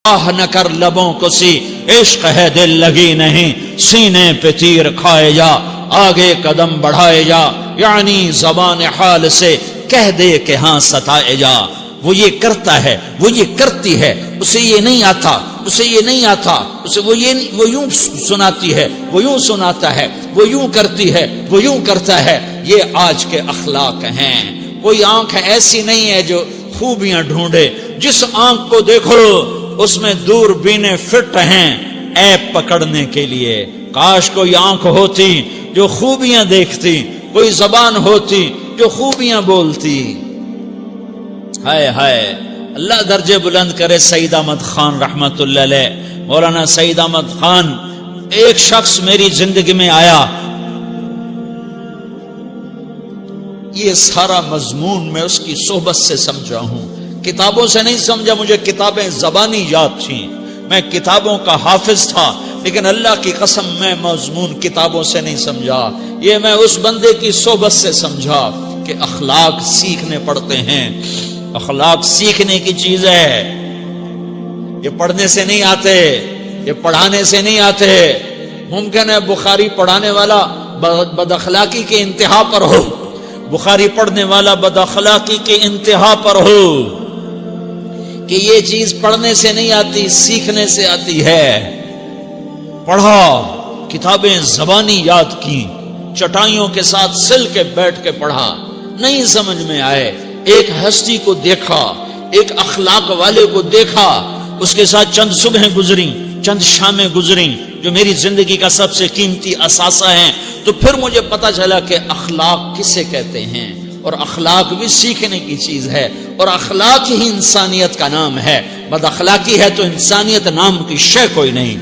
آہ نہ کر لبوں کو سی، عشق ہے دل لگی نہیں، سینے پہ تیر کھائے جا، آگے قدم بڑھائے جا، یعنی زبان حال سے کہہ دے کہ ہاں ستائے جا۔ وہ یہ کرتا ہے، وہ یہ کرتی ہے، اسے یہ نہیں آتا، اسے یہ نہیں آتا، اسے وہ یوں سناتی ہے، وہ یوں سناتا ہے، وہ یوں کرتی ہے، وہ یوں کرتا ہے۔ یہ آج کے اخلاق ہیں۔ کوئی آنکھ ایسی نہیں ہے جو خوبیاں ڈھونڈے، جس آنکھ کو دیکھو اس میں دوربینیں فٹ ہیں عیب پکڑنے کے لیے۔ کاش کوئی آنکھ ہوتی جو خوبیاں دیکھتی، کوئی زبان ہوتی جو خوبیاں بولتی۔ ہائے ہائے، اللہ درجے بلند کرے سعید احمد خان رحمت اللہ علیہ۔ مولانا سعید احمد خان، ایک شخص میری زندگی میں آیا، یہ سارا مضمون میں اس کی صحبت سے سمجھا ہوں، کتابوں سے نہیں سمجھا۔ مجھے کتابیں زبانی یاد تھیں، میں کتابوں کا حافظ تھا، لیکن اللہ کی قسم میں مضمون کتابوں سے نہیں سمجھا۔ یہ میں اس بندے کی صحبت سے سمجھا کہ اخلاق سیکھنے پڑتے ہیں۔ اخلاق سیکھنے کی چیز ہے، یہ پڑھنے سے نہیں آتے، یہ پڑھانے سے نہیں آتے۔ ممکن ہے بخاری پڑھانے والا بد اخلاقی کے انتہا پر ہو، بخاری پڑھنے والا بد اخلاقی کے انتہا پر ہو، کہ یہ چیز پڑھنے سے نہیں آتی، سیکھنے سے آتی ہے۔ پڑھا، کتابیں زبانی یاد کی، چٹائیوں کے ساتھ سل کے بیٹھ کے پڑھا، نہیں سمجھ میں آئے، ایک ہستی کو دیکھا، ایک اخلاق والے کو دیکھا، اس کے ساتھ چند صبحیں گزریں، چند شامیں گزریں جو میری زندگی کا سب سے قیمتی اثاثہ ہیں، تو پھر مجھے پتا چلا کہ اخلاق کسے کہتے ہیں، اور اخلاق بھی سیکھنے کی چیز ہے، اور اخلاق ہی انسانیت کا نام ہے۔ بد اخلاقی ہے تو انسانیت نام کی شے کوئی نہیں۔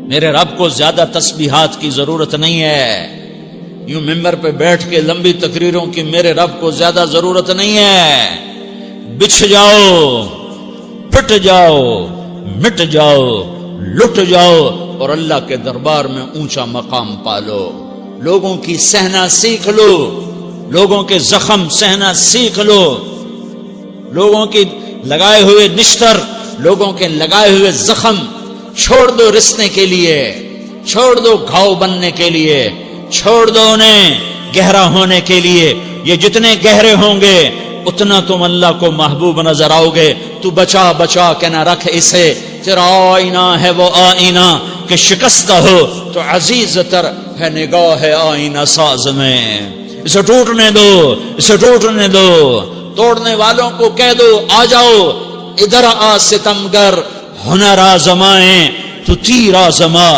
میرے رب کو زیادہ تسبیحات کی ضرورت نہیں ہے، یوں ممبر پہ بیٹھ کے لمبی تقریروں کی میرے رب کو زیادہ ضرورت نہیں ہے۔ بچھ جاؤ، پٹ جاؤ، مٹ جاؤ، لٹ جاؤ، اور اللہ کے دربار میں اونچا مقام پالو۔ لوگوں کی سہنا سیکھ لو، لوگوں کے زخم سہنا سیکھ لو، لوگوں کی لگائے ہوئے نشتر، لوگوں کے لگائے ہوئے زخم چھوڑ دو رسنے کے لیے، چھوڑ دو گھاؤ بننے کے لیے، چھوڑ دو انہیں گہرا ہونے کے لیے۔ یہ جتنے گہرے ہوں گے اتنا تم اللہ کو محبوب نظر آؤ گے۔ تو بچا بچا کے نہ رکھ اسے، تیرا آئینہ ہے وہ آئینہ کہ شکستہ ہو تو عزیز تر ہے نگاہ آئینہ ساز میں۔ اسے ٹوٹنے دو، اسے ٹوٹنے دو۔ توڑنے والوں کو کہہ دو آ جاؤ ادھر آ ستمگر، ہنر آزمائیں تو تیر آزما،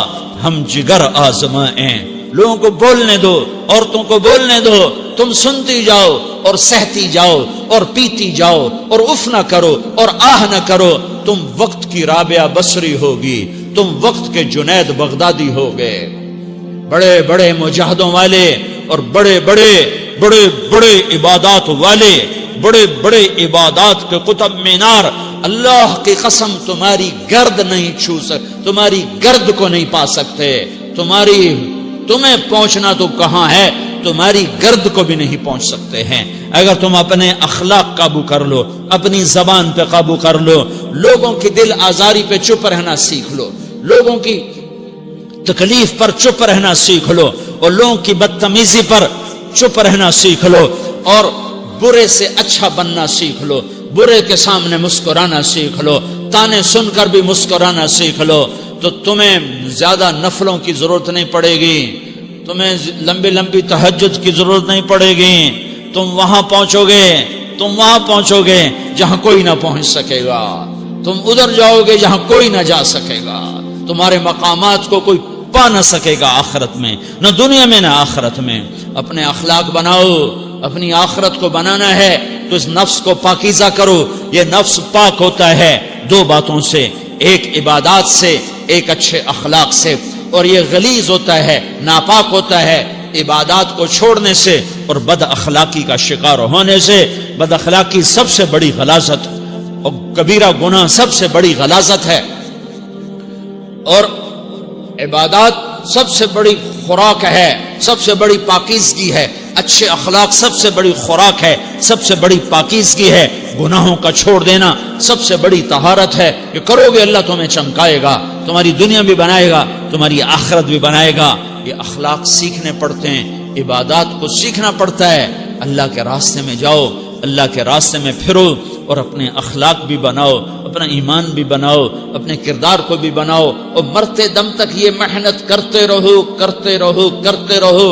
ہم جگر آزمائیں۔ لوگوں کو بولنے دو، عورتوں کو بولنے دو، تم سنتی جاؤ اور سہتی جاؤ اور پیتی جاؤ اور اف نہ کرو اور آہ نہ کرو۔ تم وقت کی رابعہ بصری ہوگی، تم وقت کے جنید بغدادی ہوگے۔ بڑے بڑے مجاہدوں والے اور بڑے بڑے بڑے بڑے عبادات والے، بڑے بڑے عبادات کے قطب مینار، اللہ کی قسم تمہاری گرد نہیں چھو سکتے، تمہاری گرد کو نہیں پا سکتے۔ تمہیں پہنچنا تو کہاں ہے، تمہاری گرد کو بھی نہیں پہنچ سکتے ہیں۔ اگر تم اپنے اخلاق قابو کر لو، اپنی زبان پہ قابو کر لو، لوگوں کی دل آزاری پہ چپ رہنا سیکھ لو، لوگوں کی تکلیف پر چپ رہنا سیکھ لو، اور لوگوں کی بدتمیزی پر چپ رہنا سیکھ لو، اور برے سے اچھا بننا سیکھ لو، برے کے سامنے مسکرانا سیکھ لو، تانے سن کر بھی مسکرانا سیکھ لو، تو تمہیں زیادہ نفلوں کی ضرورت نہیں پڑے گی، تمہیں لمبی لمبی تہجد کی ضرورت نہیں پڑے گی۔ تم وہاں پہنچو گے جہاں کوئی نہ پہنچ سکے گا، تم ادھر جاؤ گے جہاں کوئی نہ جا سکے گا، تمہارے مقامات کو کوئی پا نہ سکے گا آخرت میں، نہ دنیا میں نہ آخرت میں۔ اپنے اخلاق بناؤ، اپنی آخرت کو بنانا ہے تو اس نفس کو پاکیزہ کرو۔ یہ نفس پاک ہوتا ہے دو باتوں سے، ایک عبادات سے، ایک اچھے اخلاق سے، اور یہ غلیظ ہوتا ہے، ناپاک ہوتا ہے عبادات کو چھوڑنے سے اور بد اخلاقی کا شکار ہونے سے۔ بد اخلاقی سب سے بڑی غلاظت اور کبیرہ گناہ سب سے بڑی غلاظت ہے، اور عبادات سب سے بڑی خوراک ہے، سب سے بڑی پاکیزگی ہے، اچھے اخلاق سب سے بڑی خوراک ہے، سب سے بڑی پاکیزگی ہے، گناہوں کا چھوڑ دینا سب سے بڑی طہارت ہے۔ یہ کرو گے اللہ تمہیں چمکائے گا، تمہاری دنیا بھی بنائے گا، تمہاری آخرت بھی بنائے گا۔ یہ اخلاق سیکھنے پڑتے ہیں، عبادات کو سیکھنا پڑتا ہے۔ اللہ کے راستے میں جاؤ، اللہ کے راستے میں پھرو، اور اپنے اخلاق بھی بناؤ، اپنا ایمان بھی بناؤ، اپنے کردار کو بھی بناؤ، اور مرتے دم تک یہ محنت کرتے رہو کرتے رہو کرتے رہو۔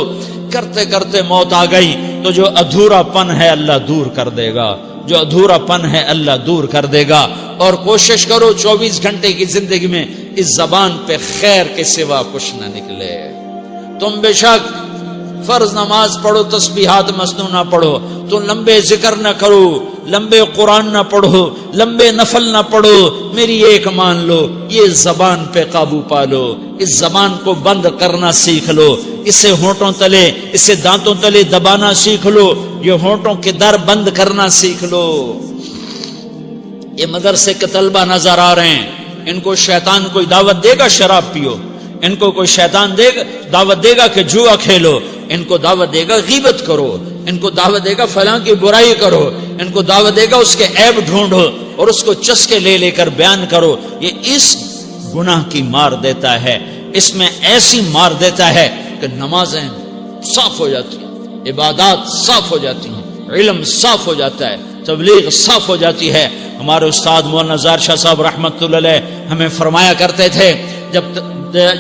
کرتے کرتے موت آ گئی تو جو ادھورا پن ہے اللہ دور کر دے گا، جو ادھورا پن ہے اللہ دور کر دے گا۔ اور کوشش کرو 24 گھنٹے کی زندگی میں اس زبان پہ خیر کے سوا کچھ نہ نکلے۔ تم بے شک فرض نماز پڑھو، تسبیحات مسنون نہ پڑھو، تو لمبے ذکر نہ کرو، لمبے قرآن نہ پڑھو، لمبے نفل نہ پڑھو، میری ایک مان لو، یہ زبان پہ قابو پالو، اس زبان کو بند کرنا سیکھ لو، اسے ہونٹوں تلے، اسے دانتوں تلے دبانا سیکھ لو، یہ ہونٹوں کے در بند کرنا سیکھ لو۔ یہ مدرسے کے طلبہ نظر آ رہے ہیں، ان کو شیطان کوئی دعوت دے گا شراب پیو، ان کو کوئی شیطان دعوت دے گا کہ جوا کھیلو، ان کو دعوت دے گا غیبت کرو، ان کو دعوت دے گا فلاں کی برائی کرو، ان کو دعوت دے گا اس کے عیب ڈھونڈو اور اس کو چسکے لے لے کر بیان کرو۔ یہ اس گناہ کی مار دیتا ہے، اس میں ایسی مار دیتا ہے کہ نمازیں صاف ہو جاتی ہیں، عبادات صاف ہو جاتی ہیں، علم صاف ہو جاتا ہے، تبلیغ صاف ہو جاتی ہے۔ ہمارے استاد مولانا زار شاہ صاحب رحمت اللہ علیہ ہمیں فرمایا کرتے تھے،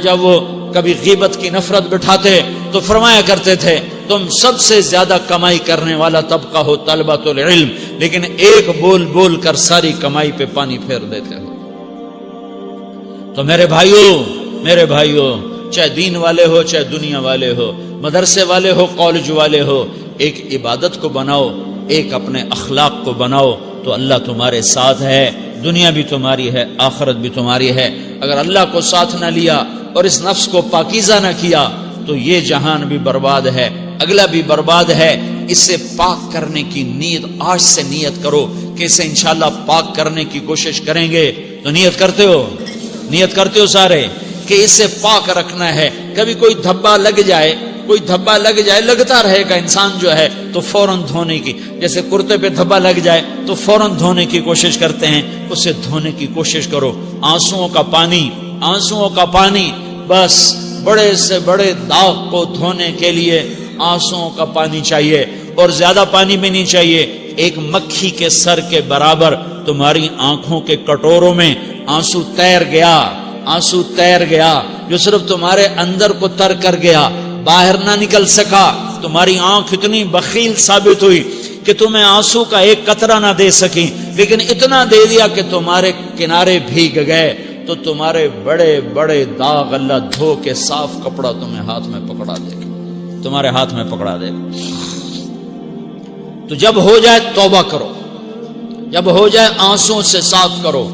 جب وہ کبھی غیبت کی نفرت بٹھاتے تو فرمایا کرتے تھے تم سب سے زیادہ کمائی کرنے والا طبقہ ہو طلبۃ العلم، لیکن ایک بول بول کر ساری کمائی پہ پانی پھیر دیتے ہو۔ تو میرے بھائیوں چاہے دین والے ہو چاہے دنیا والے ہو، مدرسے والے ہو کالج والے ہو، ایک عبادت کو بناؤ، ایک اپنے اخلاق کو بناؤ، تو اللہ تمہارے ساتھ ہے، دنیا بھی تمہاری ہے، آخرت بھی تمہاری ہے۔ اگر اللہ کو ساتھ نہ لیا اور اس نفس کو پاکیزہ نہ کیا تو یہ جہان بھی برباد ہے، اگلا بھی برباد ہے۔ اسے پاک کرنے کی نیت آج سے نیت کرو کہ اسے انشاءاللہ پاک کرنے کی کوشش کریں گے۔ تو نیت کرتے ہو سارے کہ اسے پاک رکھنا ہے۔ کبھی کوئی دھبا لگ جائے لگتا رہے گا انسان جو ہے تو فوراً دھونے کی، جیسے کرتے پہ دھبا لگ جائے تو فوراً دھونے کی کوشش کرتے ہیں، اسے دھونے کی کوشش کرو۔ آنسوؤں کا پانی بس بڑے سے بڑے داغ کو دھونے کے لیے آنسوؤں کا پانی چاہیے، اور زیادہ پانی بھی نہیں چاہیے۔ ایک مکھی کے سر کے برابر تمہاری آنکھوں کے کٹوروں میں آنسو تیر گیا جو صرف تمہارے اندر کو تر کر گیا، باہر نہ نکل سکا۔ تمہاری آنکھ اتنی بخیل ثابت ہوئی کہ تمہیں آنسو کا ایک قطرہ نہ دے سکی، لیکن اتنا دے دیا کہ تمہارے کنارے بھیگ گئے۔ تو تمہارے بڑے بڑے داغ اللہ دھو کے صاف کپڑا تمہیں ہاتھ میں پکڑا دے گا، تمہارے ہاتھ میں پکڑا دے گا۔ تو جب ہو جائے توبہ کرو، جب ہو جائے آنسوں سے صاف کرو۔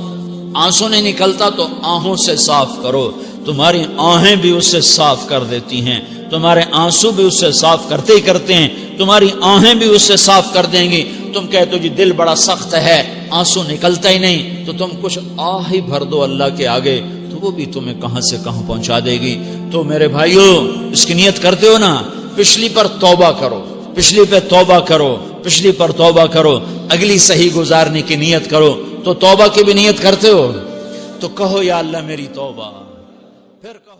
آنسو نہیں نکلتا تو آہوں سے صاف کرو، تمہاری آہیں بھی اس سے صاف کر دیتی ہیں، تمہارے آنسو بھی اس سے صاف کرتے ہی کرتے ہیں، تمہاری آہیں بھی اس سے صاف کر دیں گی۔ تم کہتے ہو جی دل بڑا سخت ہے، آنسو نکلتا ہی نہیں، تو تم کچھ آہ ہی بھر دو اللہ کے آگے، تو وہ بھی تمہیں کہاں سے کہاں پہنچا دے گی۔ تو میرے بھائیو اس کی نیت کرتے ہو نا، پچھلی پر توبہ کرو، پچھلی پہ توبہ کرو، پچھلی پر توبہ کرو، اگلی صحیح گزارنے کی نیت کرو۔ تو توبہ کی بھی نیت کرتے ہو تو کہو یا اللہ میری توبہ، پھر کہو